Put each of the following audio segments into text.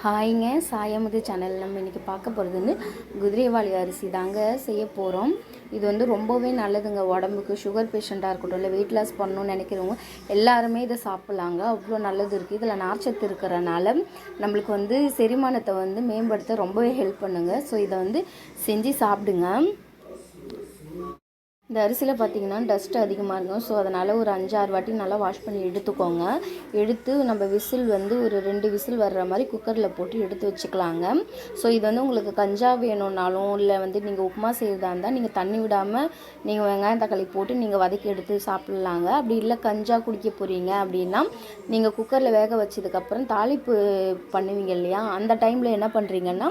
ஹாய்ங்க, சாயமுது channel. நம்ம இன்றைக்கி பார்க்க போகிறது வந்து குதிரைவாலி அரிசி தாங்க செய்ய போகிறோம். இது வந்து ரொம்பவே நல்லதுங்க உடம்புக்கு. சுகர் பேஷண்ட்டாக இருக்கட்டும், இல்லை வெயிட் லாஸ் பண்ணணும்னு நினைக்கிறவங்க எல்லாருமே இதை சாப்பிட்லாங்க. அவ்வளோ நல்லது இருக்குது. இதில் நார்ச்சத்து இருக்கிறனால நம்மளுக்கு வந்து செரிமானத்தை வந்து மேம்படுத்த ரொம்பவே ஹெல்ப் பண்ணுங்க. ஸோ இதை வந்து செஞ்சு சாப்பிடுங்க. இந்த அரிசியில் பார்த்திங்கன்னா டஸ்ட் அதிகமாக இருக்கும். ஸோ அதனால் ஒரு 5-6 வாட்டி நல்லா வாஷ் பண்ணி எடுத்துக்கோங்க. எடுத்து நம்ம விசில் வந்து ஒரு 2 விசில் வர்ற மாதிரி குக்கரில் போட்டு எடுத்து வச்சுக்கலாங்க. ஸோ இது வந்து உங்களுக்கு கஞ்சா வேணும்னாலும், இல்லை வந்து நீங்கள் உப்புமா செய்கிறதா இருந்தால் நீங்கள் தண்ணி விடாமல் நீங்கள் வெங்காயம் தக்காளி போட்டு நீங்கள் வதக்கி எடுத்து சாப்பிட்லாங்க. அப்படி இல்லை கஞ்சா குடிக்க போகிறீங்க அப்படின்னா நீங்கள் குக்கரில் வேக வச்சதுக்கப்புறம் தாளிப்பு பண்ணுவீங்க இல்லையா, அந்த டைமில் என்ன பண்ணுறீங்கன்னா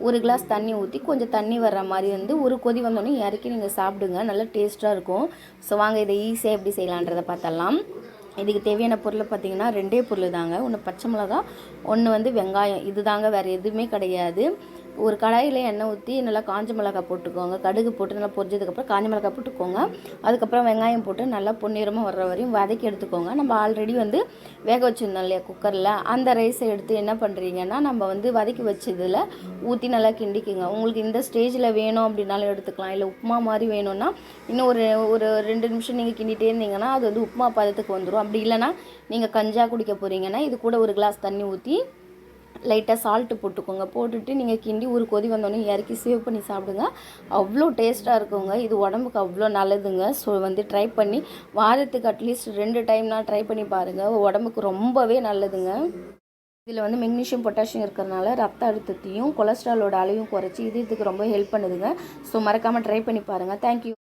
ஒரு கிளாஸ் தண்ணி ஊற்றி கொஞ்சம் தண்ணி வர்ற மாதிரி வந்து ஒரு கொதி வந்தோடனே இறக்கி நீங்கள் சாப்பிடுங்க. நல்லா டேஸ்ட்டாக இருக்கும். ஸோ வாங்க இதை ஈஸியாக எப்படி செய்யலான்றதை பார்த்தலாம். இதுக்கு தேவையான பொருளை பார்த்திங்கன்னா 2 பொருள் தாங்க. ஒன்று பச்சை மிளகா, ஒன்று வந்து வெங்காயம். இது தாங்க, வேறு எதுவுமே கிடையாது. ஒரு கடாயில் எண்ணெய் ஊற்றி நல்லா காஞ்ச மிளகாய் போட்டுக்கோங்க. கடுகு போட்டு நல்லா பொரிஞ்சதுக்கப்புறம் காஞ்ச மிளகாய் போட்டுக்கோங்க. அதுக்கப்புறம் வெங்காயம் போட்டு நல்லா பொன்னிறமாக வர்ற வரையும் வதக்கி எடுத்துக்கோங்க. நம்ம ஆல்ரெடி வந்து வேக வச்சுருந்தோம் இல்லையா குக்கரில், அந்த ரைஸை எடுத்து என்ன பண்ணுறீங்கன்னா நம்ம வந்து வதக்கி வச்சதில் ஊற்றி நல்லா கிண்டிக்குங்க. உங்களுக்கு இந்த ஸ்டேஜில் வேணும் அப்படின்னாலும் எடுத்துக்கலாம். இல்லை உப்புமா மாதிரி வேணும்னா இன்னும் ஒரு ஒரு 2 நிமிஷம் நீங்கள் கிண்டிகிட்டே இருந்தீங்கன்னா அது வந்து உப்புமா பதத்துக்கு வந்துடும். அப்படி இல்லைனா நீங்கள் கஞ்சா குடிக்க போகிறீங்கன்னா இது கூட ஒரு கிளாஸ் தண்ணி ஊற்றி லைட்டாக சால்ட்டு போட்டுக்கோங்க. போட்டுட்டு நீங்கள் கிண்டி ஒரு கொதி வந்தோடனே இறக்கி சேவ் பண்ணி சாப்பிடுங்க. அவ்வளோ டேஸ்ட்டாக இருக்குங்க. இது உடம்புக்கு அவ்வளோ நல்லதுங்க. ஸோ வந்து ட்ரை பண்ணி வாரத்துக்கு அட்லீஸ்ட் 2 டைம்னா ட்ரை பண்ணி பாருங்கள். உடம்புக்கு ரொம்பவே நல்லதுங்க. இதில் வந்து மெக்னீஷியம் பொட்டாசியம் இருக்கிறதுனால ரத்த அழுத்தத்தையும் கொலஸ்ட்ராலோட அளவையும் குறைச்சி இதயத்துக்கு ரொம்ப ஹெல்ப் பண்ணுதுங்க. ஸோ மறக்காமல் ட்ரை பண்ணி பாருங்கள். தேங்க்யூ.